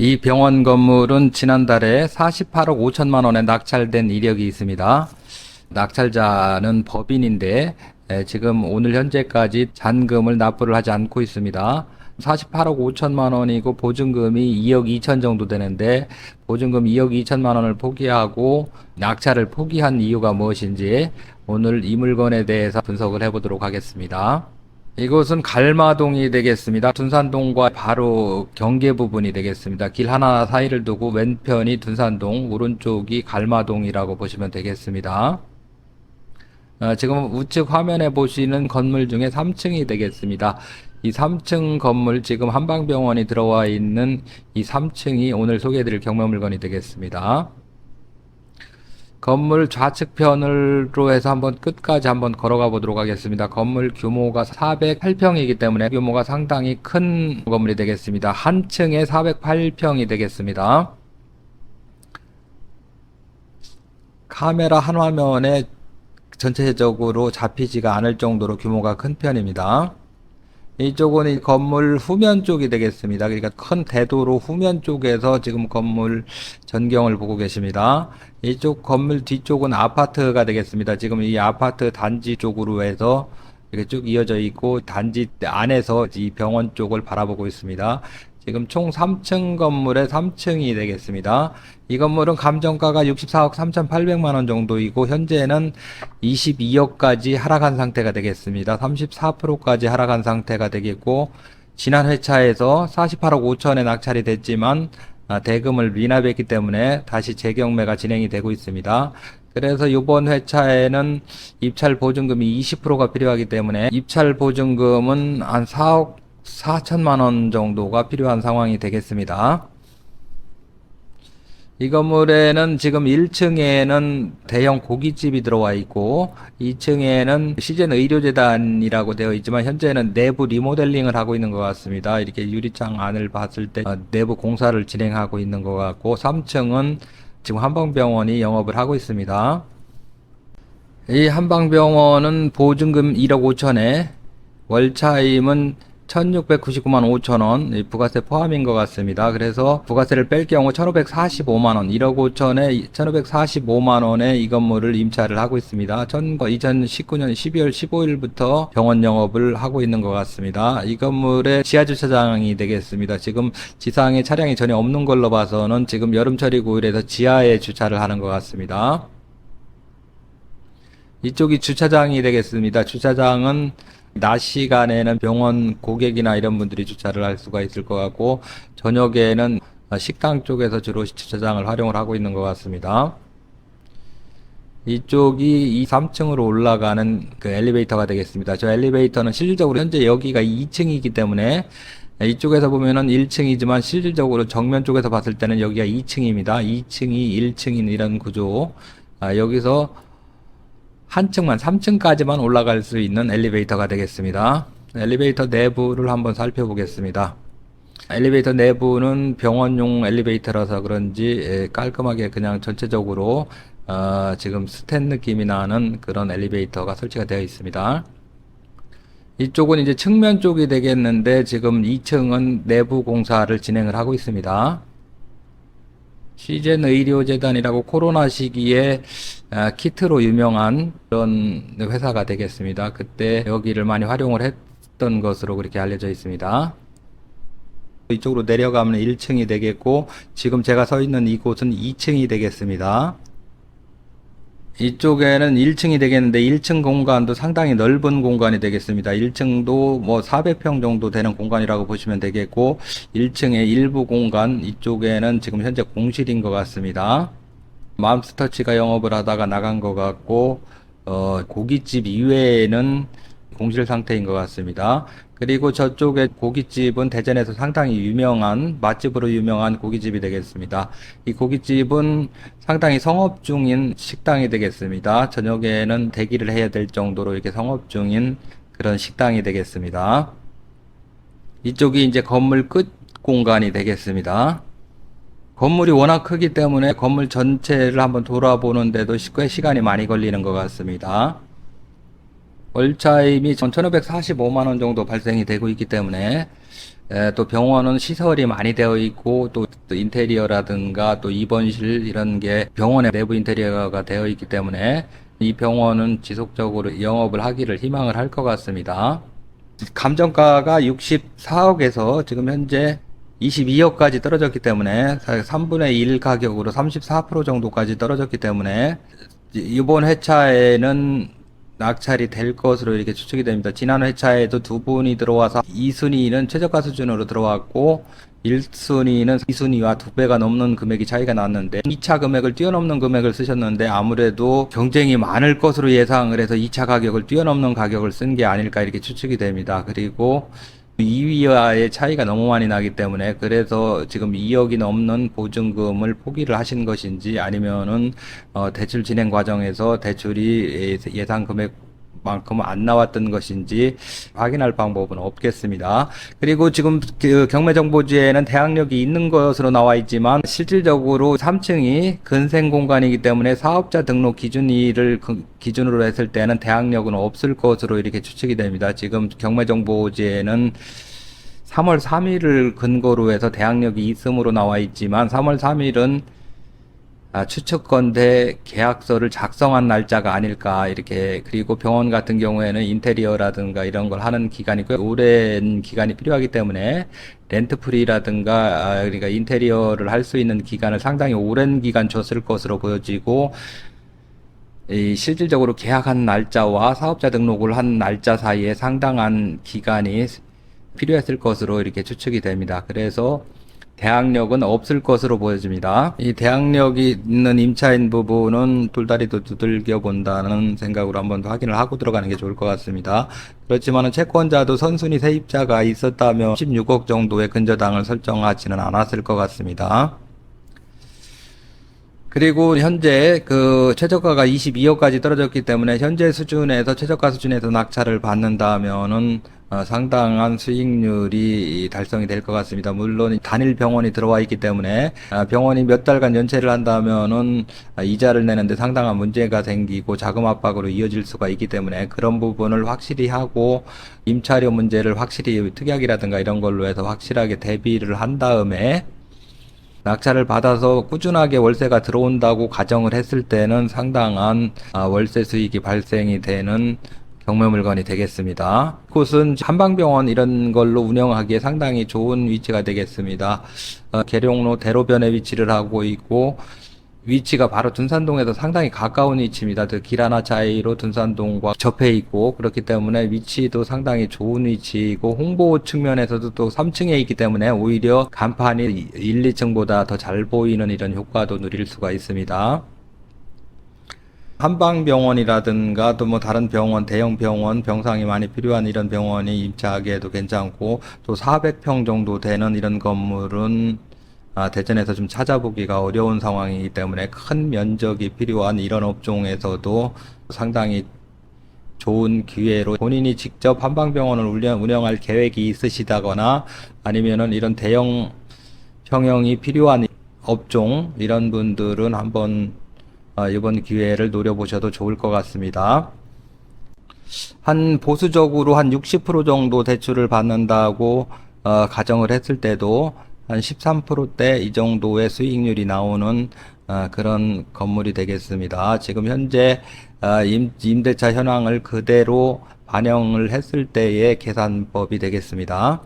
이 병원 건물은 지난달에 48억 5천만 원에 낙찰된 이력이 있습니다. 낙찰자는 법인인데 지금 오늘 현재까지 잔금을 납부를 하지 않고 있습니다. 48억 5천만 원이고 보증금이 2억 2천 정도 되는데 보증금 2억 2천만 원을 포기하고 낙찰을 포기한 이유가 무엇인지 오늘 이 물건에 대해서 분석을 해보도록 하겠습니다. 이곳은 갈마동이 되겠습니다. 둔산동과 바로 경계 부분이 되겠습니다. 길 하나 사이를 두고 왼편이 둔산동, 오른쪽이 갈마동이라고 보시면 되겠습니다. 지금 우측 화면에 보시는 건물 중에 3층이 되겠습니다. 이 3층 건물, 지금 한방병원이 들어와 있는 이 3층이 오늘 소개해드릴 경매 물건이 되겠습니다. 건물 좌측편으로 해서 한번 끝까지 한번 걸어가 보도록 하겠습니다. 건물 규모가 408평이기 때문에 규모가 상당히 큰 건물이 되겠습니다. 한 층에 408평이 되겠습니다. 카메라 한 화면에 전체적으로 잡히지가 않을 정도로 규모가 큰 편입니다. 이쪽은 이 건물 후면 쪽이 되겠습니다. 그러니까 큰 대도로 후면 쪽에서 지금 건물 전경을 보고 계십니다. 이쪽 건물 뒤쪽은 아파트가 되겠습니다. 지금 이 아파트 단지 쪽으로 해서 이렇게 쭉 이어져 있고 단지 안에서 이 병원 쪽을 바라보고 있습니다. 지금 총 3층 건물에 3층이 되겠습니다. 이 건물은 감정가가 64억 3,800만 원 정도이고 현재는 22억까지 하락한 상태가 되겠습니다. 34%까지 하락한 상태가 되겠고 지난 회차에서 48억 5천에 낙찰이 됐지만 대금을 미납했기 때문에 다시 재경매가 진행이 되고 있습니다. 그래서 이번 회차에는 입찰 보증금이 20%가 필요하기 때문에 입찰 보증금은 한 4억 4천만 원 정도가 필요한 상황이 되겠습니다. 이 건물에는 지금 1층에는 대형 고깃집이 들어와 있고 2층에는 시즌 의료재단이라고 되어 있지만 현재는 내부 리모델링을 하고 있는 것 같습니다. 이렇게 유리창 안을 봤을 때 내부 공사를 진행하고 있는 것 같고 3층은 지금 한방병원이 영업을 하고 있습니다. 이 한방병원은 보증금 1억 5천에 월차임은 1699만 5천원 부가세 포함인 것 같습니다. 그래서 부가세를 뺄 경우 1545만원 1억 5천에 1545만원에 이 건물을 임차를 하고 있습니다. 2019년 12월 15일부터 병원 영업을 하고 있는 것 같습니다. 이 건물의 지하주차장이 되겠습니다. 지금 지상에 차량이 전혀 없는 걸로 봐서는 지금 여름철이고 이래서 지하에 주차를 하는 것 같습니다. 이쪽이 주차장이 되겠습니다. 주차장은 낮 시간에는 병원 고객이나 이런 분들이 주차를 할 수가 있을 것 같고 저녁에는 식당 쪽에서 주로 주차장을 활용을 하고 있는 것 같습니다. 이쪽이 이 3층으로 올라가는 그 엘리베이터가 되겠습니다. 저 엘리베이터는 실질적으로 현재 여기가 2층이기 때문에 이쪽에서 보면은 1층이지만 실질적으로 정면 쪽에서 봤을 때는 여기가 2층입니다. 2층이 1층인 이런 구조. 여기서 한 층만 3층까지만 올라갈 수 있는 엘리베이터가 되겠습니다. 엘리베이터 내부를 한번 살펴보겠습니다. 엘리베이터 내부는 병원용 엘리베이터라서 그런지 깔끔하게 그냥 전체적으로 지금 스텐 느낌이 나는 그런 엘리베이터가 설치가 되어 있습니다. 이쪽은 이제 측면 쪽이 되겠는데 지금 2층은 내부 공사를 진행을 하고 있습니다. 시즌 의료재단이라고 코로나 시기에 키트로 유명한 그런 회사가 되겠습니다. 그때 여기를 많이 활용을 했던 것으로 그렇게 알려져 있습니다. 이쪽으로 내려가면 1층이 되겠고 지금 제가 서 있는 이곳은 2층이 되겠습니다. 이쪽에는 1층이 되겠는데 1층 공간도 상당히 넓은 공간이 되겠습니다. 1층도 뭐 400평 정도 되는 공간이라고 보시면 되겠고 1층의 일부 공간 이쪽에는 지금 현재 공실인 것 같습니다. 맘스터치가 영업을 하다가 나간 것 같고 고깃집 이외에는 공실 상태인 것 같습니다. 그리고 저쪽에 고깃집은 대전에서 상당히 유명한 맛집으로 유명한 고깃집이 되겠습니다. 이 고깃집은 상당히 성업 중인 식당이 되겠습니다. 저녁에는 대기를 해야 될 정도로 이렇게 성업 중인 그런 식당이 되겠습니다. 이쪽이 이제 건물 끝 공간이 되겠습니다. 건물이 워낙 크기 때문에 건물 전체를 한번 돌아보는데도 꽤 시간이 많이 걸리는 것 같습니다. 월차임이 1,545만 원 정도 발생이 되고 있기 때문에 또 병원은 시설이 많이 되어 있고 또 또 인테리어라든가 또 입원실 이런 게 병원의 내부 인테리어가 되어 있기 때문에 이 병원은 지속적으로 영업을 하기를 희망을 할 것 같습니다. 감정가가 64억에서 지금 현재 22억까지 떨어졌기 때문에 3분의 1 가격으로 34% 정도까지 떨어졌기 때문에 이번 회차에는 낙찰이 될 것으로 이렇게 추측이 됩니다. 지난 회차에도 두 분이 들어와서 2순위는 최저가 수준으로 들어왔고 1순위는 2순위와 두 배가 넘는 금액이 차이가 났는데 2차 금액을 뛰어넘는 금액을 쓰셨는데 아무래도 경쟁이 많을 것으로 예상을 해서 2차 가격을 뛰어넘는 가격을 쓴 게 아닐까 이렇게 추측이 됩니다. 그리고 2위와의 차이가 너무 많이 나기 때문에 그래서 지금 2억이 넘는 보증금을 포기를 하신 것인지 아니면은 대출 진행 과정에서 대출이 예상 금액만큼 안 나왔던 것인지 확인할 방법은 없겠습니다. 그리고 지금 그 경매정보지에는 대항력이 있는 것으로 나와 있지만 실질적으로 3층이 근생 공간이기 때문에 사업자 등록 기준일을 기준으로 했을 때는 대항력은 없을 것으로 이렇게 추측이 됩니다. 지금 경매정보지에는 3월 3일을 근거로 해서 대항력이 있음으로 나와 있지만 3월 3일은 추측건대 계약서를 작성한 날짜가 아닐까 이렇게. 그리고 병원 같은 경우에는 인테리어라든가 이런 걸 하는 기간이 꽤 오랜 기간이 필요하기 때문에 렌트프리라든가 그러니까 인테리어를 할 수 있는 기간을 상당히 오랜 기간 줬을 것으로 보여지고 이 실질적으로 계약한 날짜와 사업자 등록을 한 날짜 사이에 상당한 기간이 필요했을 것으로 이렇게 추측이 됩니다. 그래서 대항력은 없을 것으로 보여집니다. 이 대항력이 있는 임차인 부분은 돌다리도 두들겨 본다는 생각으로 한번 더 확인을 하고 들어가는 게 좋을 것 같습니다. 그렇지만은 채권자도 선순위 세입자가 있었다면 16억 정도의 근저당을 설정하지는 않았을 것 같습니다. 그리고 현재 그 최저가가 22억까지 떨어졌기 때문에 현재 수준에서 최저가 수준에서 낙찰을 받는다면은 상당한 수익률이 달성이 될 것 같습니다. 물론 단일 병원이 들어와 있기 때문에 병원이 몇 달간 연체를 한다면은 이자를 내는데 상당한 문제가 생기고 자금 압박으로 이어질 수가 있기 때문에 그런 부분을 확실히 하고 임차료 문제를 확실히 특약이라든가 이런 걸로 해서 확실하게 대비를 한 다음에 낙찰을 받아서 꾸준하게 월세가 들어온다고 가정을 했을 때는 상당한 월세 수익이 발생이 되는 경매 물건이 되겠습니다. 이곳은 한방병원 이런 걸로 운영하기에 상당히 좋은 위치가 되겠습니다. 계룡로 대로변에 위치를 하고 있고 위치가 바로 둔산동에서 상당히 가까운 위치입니다. 길 하나 차이로 둔산동과 접해 있고 그렇기 때문에 위치도 상당히 좋은 위치이고 홍보 측면에서도 또 3층에 있기 때문에 오히려 간판이 1, 2층보다 더 잘 보이는 이런 효과도 누릴 수가 있습니다. 한방병원이라든가 또 뭐 다른 병원, 대형 병원, 병상이 많이 필요한 이런 병원이 입주하기에도 괜찮고 또 400평 정도 되는 이런 건물은 대전에서 좀 찾아보기가 어려운 상황이기 때문에 큰 면적이 필요한 이런 업종에서도 상당히 좋은 기회로 본인이 직접 한방병원을 운영할 계획이 있으시다거나 아니면은 이런 대형 평형이 필요한 업종 이런 분들은 한번 이번 기회를 노려보셔도 좋을 것 같습니다. 한 보수적으로 한 60% 정도 대출을 받는다고 가정을 했을 때도 한 13%대 이 정도의 수익률이 나오는 그런 건물이 되겠습니다. 지금 현재 임대차 현황을 그대로 반영을 했을 때의 계산법이 되겠습니다.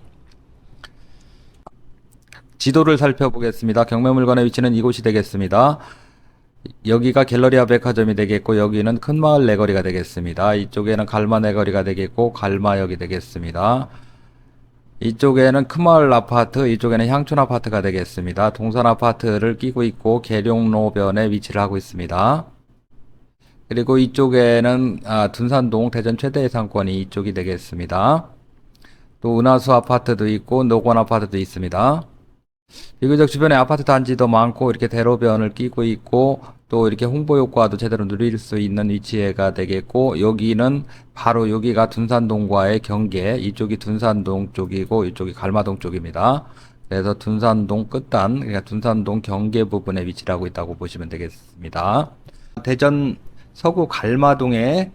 지도를 살펴보겠습니다. 경매 물건의 위치는 이곳이 되겠습니다. 여기가 갤러리아 백화점이 되겠고 여기는 큰마을 내거리가 되겠습니다. 이쪽에는 갈마 내거리가 되겠고 갈마역이 되겠습니다. 이쪽에는 큰마을 아파트, 이쪽에는 향촌 아파트가 되겠습니다. 동선 아파트를 끼고 있고 계룡로변에 위치를 하고 있습니다. 그리고 이쪽에는 둔산동 대전 최대의 상권이 이쪽이 되겠습니다. 또 은하수 아파트도 있고 노건 아파트도 있습니다. 비교적 주변에 아파트 단지도 많고 이렇게 대로변을 끼고 있고 또 이렇게 홍보 효과도 제대로 누릴 수 있는 위치가 되겠고 여기는 바로 여기가 둔산동과의 경계, 이쪽이 둔산동 쪽이고 이쪽이 갈마동 쪽입니다. 그래서 둔산동 끝단, 그러니까 둔산동 경계 부분에 위치를 하고 있다고 보시면 되겠습니다. 대전 서구 갈마동에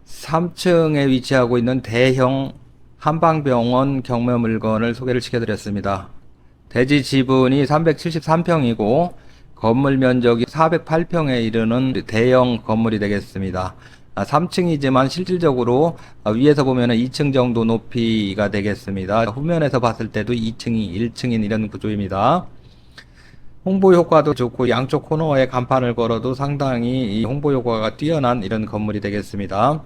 3층에 위치하고 있는 대형 한방병원 경매 물건을 소개를 시켜드렸습니다. 대지 지분이 373평이고 건물 면적이 408평에 이르는 대형 건물이 되겠습니다. 3층이지만 실질적으로 위에서 보면은 2층 정도 높이가 되겠습니다. 후면에서 봤을 때도 2층이 1층인 이런 구조입니다. 홍보 효과도 좋고 양쪽 코너에 간판을 걸어도 상당히 이 홍보 효과가 뛰어난 이런 건물이 되겠습니다.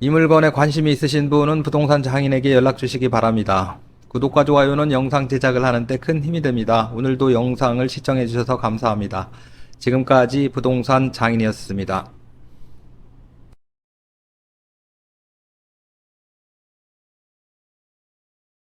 이 물건에 관심이 있으신 분은 부동산 장인에게 연락 주시기 바랍니다. 구독과 좋아요는 영상 제작을 하는데 큰 힘이 됩니다. 오늘도 영상을 시청해 주셔서 감사합니다. 지금까지 부동산 장인이었습니다.